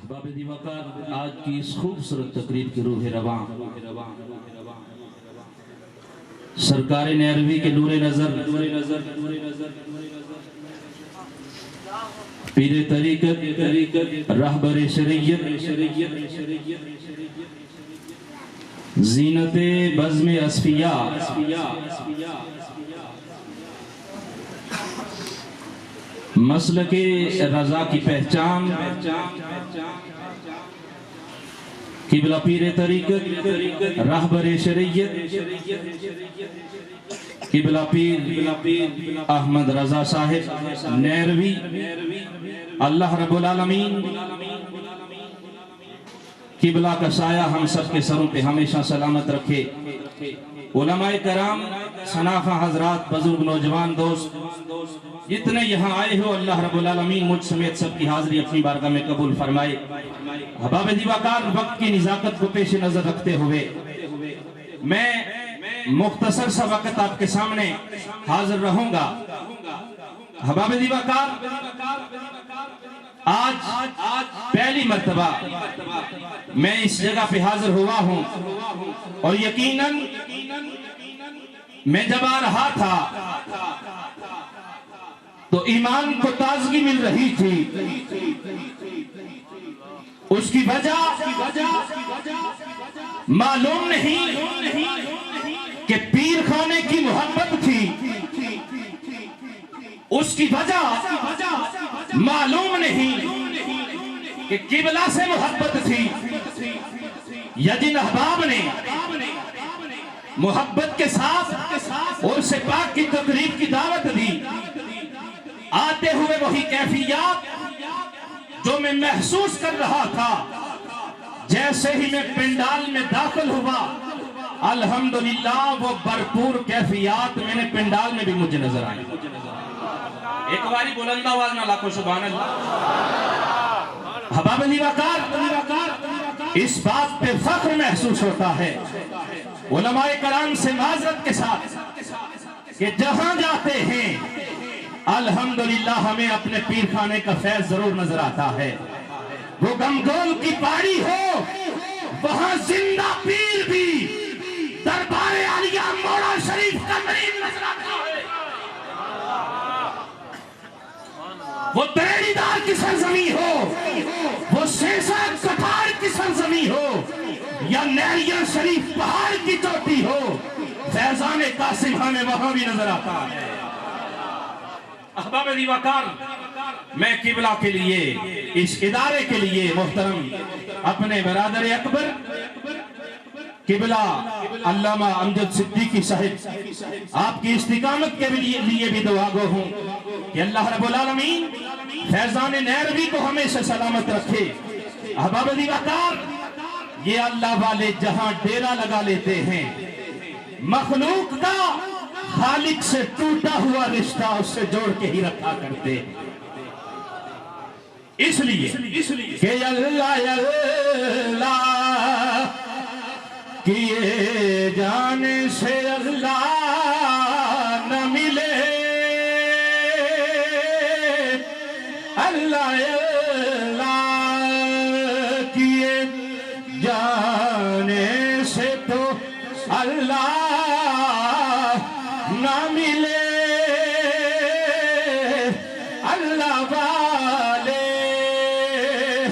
बाब दिवाकर आज की इस खूबसूरत तकरीर की रूह रवां सरकार नैरवी के नूरे नजर पीरे तरीकत रहबर शरीयत जीनते बज़्म अस्फिया मसलके रजा की पहचान किबला पीरे तरीकत रहबर शरीयत किबला पीर अहमद रजा साहिब नैरवी अल्लाह रब्बुल आलमीन किबला का साया हम सब के सरों पे हमेशा सलामत रखे। उलमाए कराम, सनाफा हजरात, बुजुर्ग, नौजवान दोस्त जितने यहाँ आए हो, अल्लाह रब्बुल आलमीन मुझ समेत सबकी हाजिरी अपनी बारगाह में कबूल फरमाए। हबाब दिवाकर वक्त की निजाकत को पेश नजर रखते हुए मैं मुख्तसर सा वक्त आपके सामने हाजिर रहूंगा। हबाब दिवाकर आज पहली मर्तबा मैं इस जगह पे हाजिर हुआ हूं और यकीनन मैं जब आ रहा था तो ईमान को ताजगी मिल रही थी। उसकी वजह मालूम नहीं कि पीर खाने की मोहब्बत थी, उसकी वजह मालूम नहीं कि किबला से मोहब्बत थी, या जिन अहबाब ने मोहब्बत के साथ और से पाक की तकरीब की दावत दी, आते हुए वही कैफियत जो मैं महसूस कर रहा था जैसे ही मैं पंडाल में दाखिल हुआ, अल्हम्दुलिल्लाह वो भरपूर कैफियत मैंने पंडाल में भी मुझे नजर आई। एक बारी बुलंद आवाज में लाखों सुभान अल्लाह। हबाब दिवाकर इस बात पे फख्र महसूस होता है उलमाए कराम से माजरत के साथ कि जहां जाते हैं अल्हम्दुलिल्लाह हमें अपने पीर खाने का फैज जरूर नजर आता है। वो गमगोल की पहाड़ी हो, वहां जिंदा पीर भी दरबार आलिया मोड़ा शरीफ का मरीम नजर आता है। वो तरेड़ीदार की सरजमी हो, वो शेषा कठार की सरजमी हो, या नैरिया शरीफ पहाड़ की चोटी हो, फैजान कासिम हमें वहां भी नजर आता है। अहबाब दिवाकर मैं किबला के लिए, इस इदारे के लिए मोहतरम अपने बरादर अकबर किबला अल्लामा अमजद सिद्दीकी साहिब आपकी इस्तिकामत के लिए भी दुआगो हूँ कि अल्लाह रब्बुल आलमीन फैजान नैरवी को हमेशा सलामत रखे। अहबाब दिवाकर ये अल्लाह वाले जहां डेरा लगा लेते हैं, मखलूक का खालिक से टूटा हुआ रिश्ता उससे जोड़ के ही रखा करते। इसलिए कि अल्लाह अल्लाह किए जाने से अल्लाह न मिले, अल्लाह अल्लाह किए जाने से तो अल्लाह ना मिले। अल्लाह वाले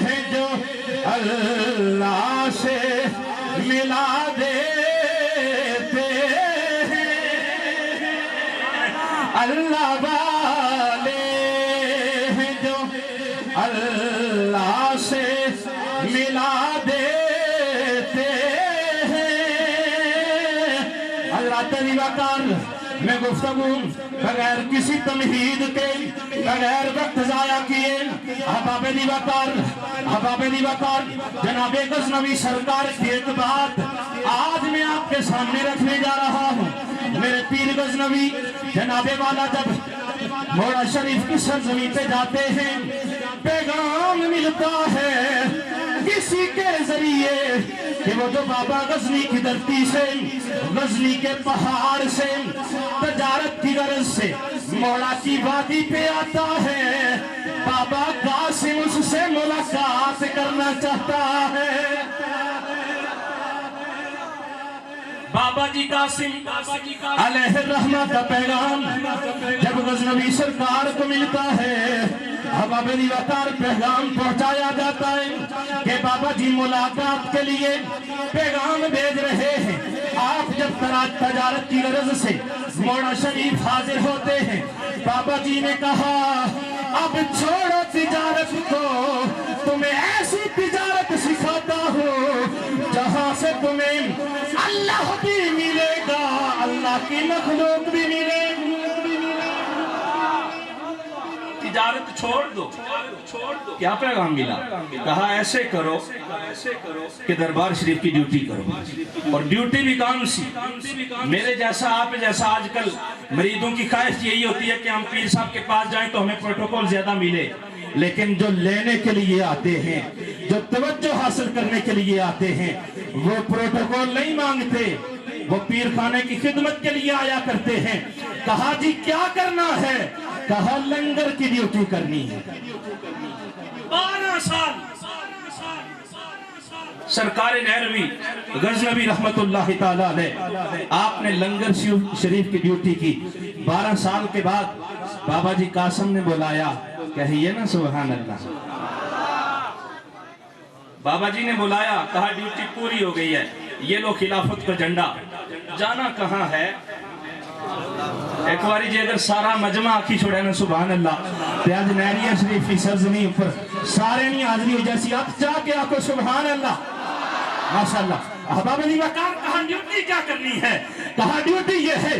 हैं जो अल्लाह से मिला देते हैं, अल्लाह वाले हैं जो अल्लाह से मिला देते हैं। अल्लाह दिवाकर मैं गुफ्तगू बगैर किसी तमहीद के, बगैर वक्त जाया किए अहबाब दिवाकर जनाबे गजनवी सरकार की एक बात आज मैं आपके सामने रखने जा रहा हूँ। मेरे पीर गजनवी जनाबे वाला जब मोड़ा शरीफ की सरजमी पे जाते हैं, पैगाम मिलता है किसी के जरिए कि वो जो बाबा गजनी की धरती से, गजनी के पहाड़ से तजारत की गरज से मोड़ा की वादी पे आता है, बाबा कासिम उससे मुलाकात करना आना चाहता है। बाबा जी कासिम अलैहिर्रहमा का पैगाम जब गजनवी सरकार को मिलता है, अबाबेदी वकार पैगाम पहुंचाया जाता है कि बाबा जी मुलाकात के लिए पैगाम भेज रहे हैं। आप जब तजारत की गरज से मोड़ा शरीफ हाजिर होते हैं, बाबा जी ने कहा अब छोड़ो तिजारत को, तुम्हें ऐसी तिजारत सिखाता हूँ जहां से तुम्हें अल्लाह भी मिलेगा, अल्लाह की मखलूक भी मिलेगी। तिजारत छोड़ दो, क्या पैगाम मिला? कहा ऐसे करो कि दरबार शरीफ की ड्यूटी करो। और ड्यूटी भी कौन सी? मेरे जैसा आप जैसा आजकल मरीजों की ख्वाहिश यही होती है कि हम पीर साहब के पास जाएं तो हमें प्रोटोकॉल ज्यादा मिले, लेकिन जो लेने के लिए आते हैं, जो तवज्जो हासिल करने के लिए आते हैं, वो प्रोटोकॉल नहीं मांगते, वो पीर खाने की खिदमत के लिए आया करते हैं। कहा जी क्या करना है? कहा लंगर की ड्यूटी करनी है। 12 साल सरकार नहरवी गजनवी रहमतुल्लाह ताला अलैह आपने लंगर शरीफ की ड्यूटी की। 12 साल के बाद बाबा जी कासिम ने बुलाया, कहिए ना सुभान अल्लाह। बाबा जी ने बुलाया, कहा ड्यूटी पूरी हो गई है, ये लो खिलाफत का झंडा। जाना कहाँ है? एक बारी जी अगर सारा मजमा आखी छोड़े ना सुभान अल्लाह, ते आज नहरिया शरीफ की सरजमीन पर सारे नहीं हाजिरी हो जैसी आप जाके आको सुभान अल्लाह माशाअल्लाह। अहबाब-ए वकार कहा ड्यूटी क्या करनी है? कहा ड्यूटी ये है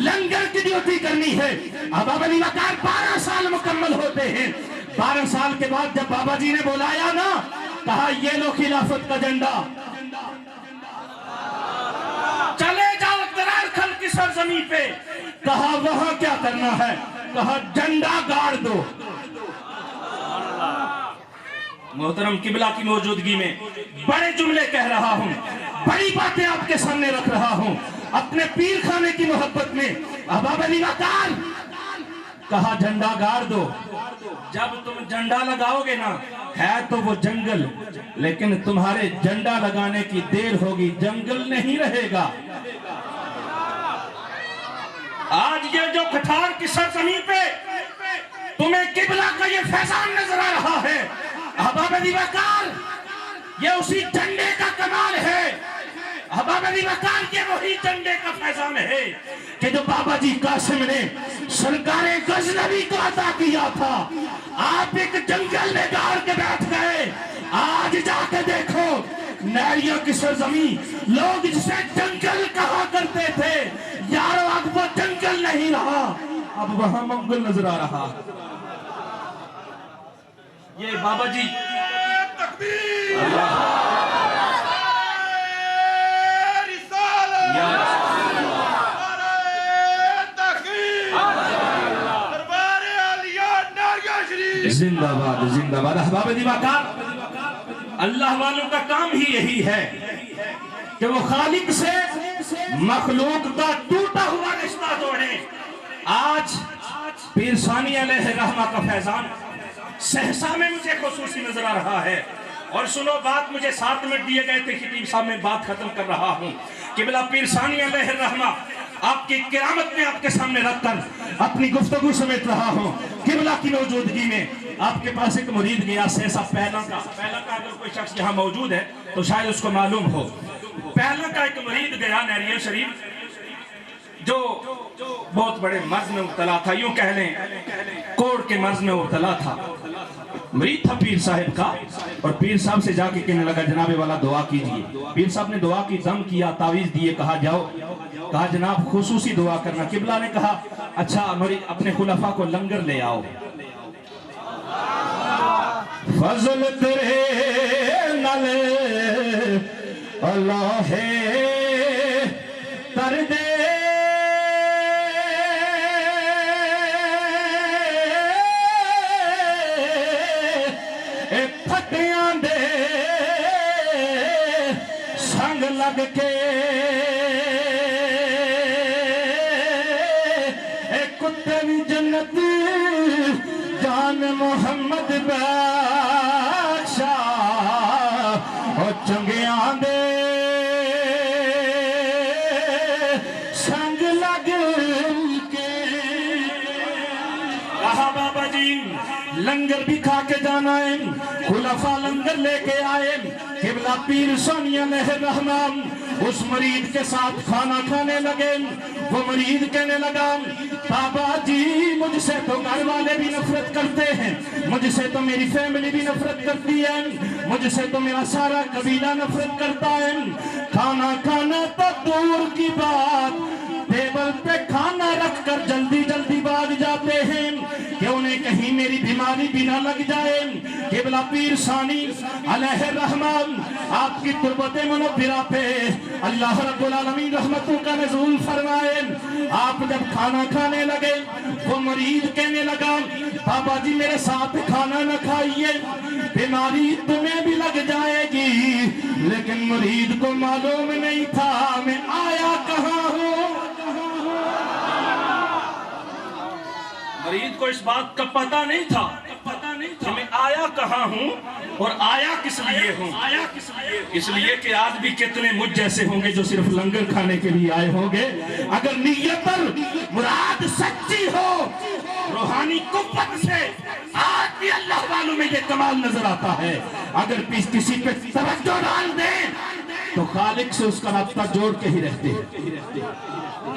लंगर की ड्यूटी करनी है। अहबाब-ए वकार 12 साल मुकम्मल होते हैं। 12 साल के बाद जब बाबा जी ने बुलाया ना, कहा ये लो खिलाफत का झंडा, चले जाओ दरार खल की सरजमी पे। कहा वहां क्या करना है? कहा झंडा गाड़ दो। मोहतरम किबला की मौजूदगी में बड़े जुमले कह रहा हूं, बड़ी बातें आपके सामने रख रहा हूं, अपने पीर खाने की मोहब्बत में। अहबाब-ए वकार कहा झंडा गाड़ दो। जब तुम झंडा लगाओगे ना, है तो वो जंगल, लेकिन तुम्हारे झंडा लगाने की देर होगी, जंगल नहीं रहेगा। आज ये जो कठार की सरजमीन पे तुम्हें किबला का ये फैजान नजर आ रहा है, अहबाब-ए वकार ये उसी झंडे का कमाल है। अहबाब-ए वकार ये वही झंडे का फैजान है कि जो बाबा जी कासिम ने सरकार गजनवी को अता किया था। आप एक जंगल में गाड़ के बैठ गए। आज जाके देखो नहरियों की सरजमीन, लोग जिसे जंगल कहा करते थे, यारो अब वो जंगल नहीं रहा, अब वहां मंगल नजर आ रहा। ये बाबा जी जिंदाबाद जिंदाबाद। अहबाब-ए वकार अल्लाह वालों का काम ही यही है कि वो खालिक से मखलूक का टूटा हुआ रिश्ता जोड़े। आज पीर सानी अलैहिर्रहमा का फैजान सहसा में मुझे खुसूसी नजर आ रहा है। और सुनो बात, मुझे 7 मिनट दिए गए थे, खतीब साहब में बात खत्म कर रहा हूँ। किबला पीर सानी अलैहिर्रहमा आपकी किरामत में आपके सामने रखकर अपनी गुफ्तगू समेट रहा हूँ। किबला की मौजूदगी में आपके पास एक मुरीद गया सहसा पहला का अगर कोई शख्स यहाँ मौजूद है तो शायद उसको मालूम हो। पहला का एक मुरीद गया नहरिया शरीफ, जो बहुत बड़े मर्ज में मुब्तला था, यूं कह लें कोड़ के मर्ज में मुब्तला था। मुरीद था पीर साहब का, और पीर साहब से जाके कहने लगा जनाबे वाला दुआ कीजिए। पीर साहब ने दुआ की, दम किया, तावीज दिए, कहा जाओ, कहा जनाब खुसूसी दुआ करना। किबला ने कहा अच्छा अपने खुलफा को लंगर ले आओ। फजल तेरे नाले अल्लाह कर दे फटियां दे संग लग के कुत्ते भी जन्नत जान मोहम्मद बादशाह चंगियां दे संग लग के। कहा बाबा जी लंगर भी खा के जाना है, खुलफा लंगर लेके आए, किबला पीर सोनिया लहर रहमान उस मरीद के साथ खाना खाने लगे। वो मरीद कहने लगा बाबा जी मुझसे तो घर वाले भी नफरत करते हैं, मुझसे तो मेरी फैमिली भी नफरत करती है, मुझसे तो मेरा सारा कबीला नफरत करता है। खाना खाना तो दूर की बात, टेबल पे खाना रखकर जल्दी जल्दी भाग जाते हैं कि उन्हें कहीं मेरी बीमारी भी ना लग जाए। किबला पीर सानी अलैहि रहमान आपकी तुरबत मुनव्विरा पे अल्लाह रब्बुल आलमीन रहमतों का नज़ूल फरमाए। आप जब खाना खाने लगे वो मरीज कहने लगा बाबा जी मेरे साथ खाना न खाइए, बीमारी तुम्हें भी लग जाएगी। लेकिन मरीज को मालूम नहीं था मैं आया कहाँ हूँ। मरीज को इस बात का पता नहीं था कि मैं आया कहाँ हूँ और आया किस लिए हूँ। इसलिए कि आज भी कितने मुझ जैसे होंगे जो सिर्फ लंगर खाने के लिए आए होंगे। अगर नीयत और मुराद सच्ची हो रूहानी कुव्वत से आज भी अल्लाह वालों में ये कमाल नजर आता है। अगर किसी पे तवज्जो डाल दे तो खालिक से उसका रास्ता जोड़ के ही रहते हैं।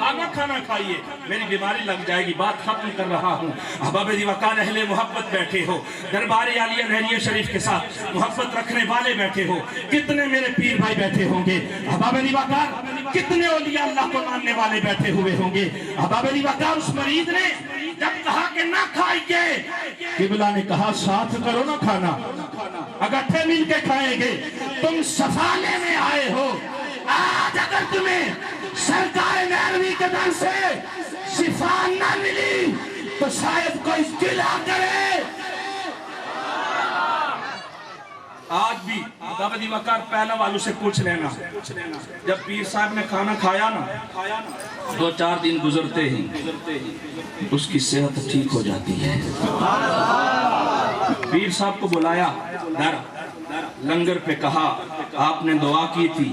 आगा खाना खाइए मेरी बीमारी लग जाएगी, बात खत्म कर रहा हूँ। अहबाब वकार अहले मोहब्बत बैठे हो, दरबार आलिया नहरिया शरीफ के साथ मोहब्बत रखने वाले बैठे हो, कितने मेरे पीर भाई बैठे होंगे। अहबाब वकार कितने औलिया अल्लाह को मानने वाले बैठे हुए होंगे। अहबाब वकार उस मरीज ने जब कहा कि ना खाइए, किबला ने कहा साथ करो ना खाना, इकट्ठे मिल के खाएंगे। तुम सफाले में आए हो, आज अगर तुम्हें सरकार नरवी के दर से शिफा न मिली तो शायद कोई गिला करे। आज भी दावदी वकार पहला वालों से पूछ लेना, जब पीर साहब ने खाना खाया ना 2-4 दिन गुजरते ही उसकी सेहत ठीक हो जाती है। पीर साहब को बुलाया, लंगर पे कहा आपने दुआ की थी,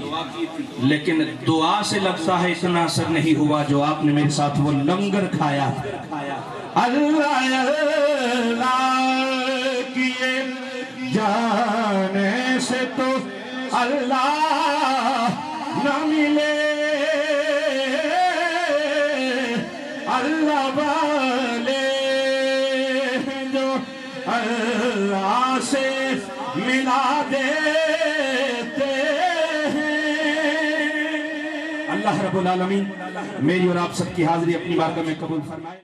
लेकिन दुआ से लगता है इतना असर नहीं हुआ जो आपने मेरे साथ वो लंगर खाया। अल्लाह अल्लाह किए जाने से तो अल्लाह न मिले, अल्लाह वाले जो अल्लाह से मिला देते हैं। अल्लाह रब्बुल आलमीन मेरी और आप सबकी हाजिरी अपनी बारगाह में कबूल फरमाए।